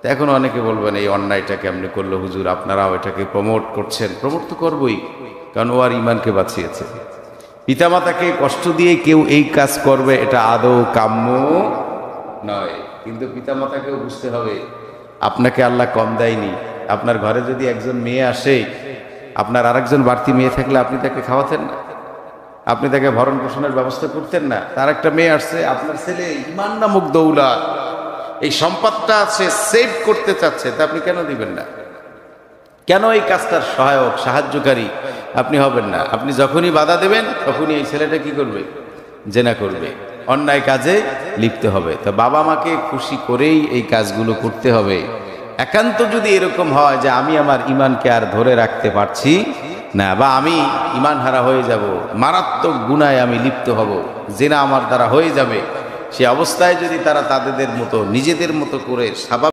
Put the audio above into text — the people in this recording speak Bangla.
তো এখন অনেকে বলবেন এই অন্যায়টা কেমনে করলো হুজুর, আপনারাও এটাকে প্রমোট করছেন। প্রমোট তো করবই, কারণ ও আর ইমানকে বাঁচিয়েছে। পিতামাতাকে কষ্ট দিয়ে কেউ এই কাজ করবে এটা আদৌ কাম্য নয়। কিন্তু পিতামাতাকেও বুঝতে হবে আপনাকে আল্লাহ কম দেয়নি। আপনার ঘরে যদি একজন মেয়ে আসে, আপনার আরেকজন বাড়তি মেয়ে থাকলে আপনি তাকে খাওয়াতেন না? আপনি তাকে ভরণ পোষণের ব্যবস্থা করতেন না? তার একটা মেয়ে আসছে, আপনার ছেলে ইমান নামক দৌলত, এই সম্পদটা সে সেভ করতে চাচ্ছে, তা আপনি কেন দিবেন না? কেন এই কাজটার সহায়ক সাহায্যকারী আপনি হবেন না? আপনি যখনই বাধা দেবেন তখনই এই ছেলেটা কি করবে? জেনা করবে, অন্যায় কাজে লিপ্ত হবে। তো বাবা মাকে খুশি করেই এই কাজগুলো করতে হবে। একান্ত যদি এরকম হয় যে আমি আমার ইমানকে আর ধরে রাখতে পারছি না, বা আমি ইমান হারা হয়ে যাব, মারাত্মক গুনায় আমি লিপ্ত হব, জেনা আমার দ্বারা হয়ে যাবে, সে অবস্থায় যদি তারা তাদের মতো নিজেদের মতো করে স্বাভাবিক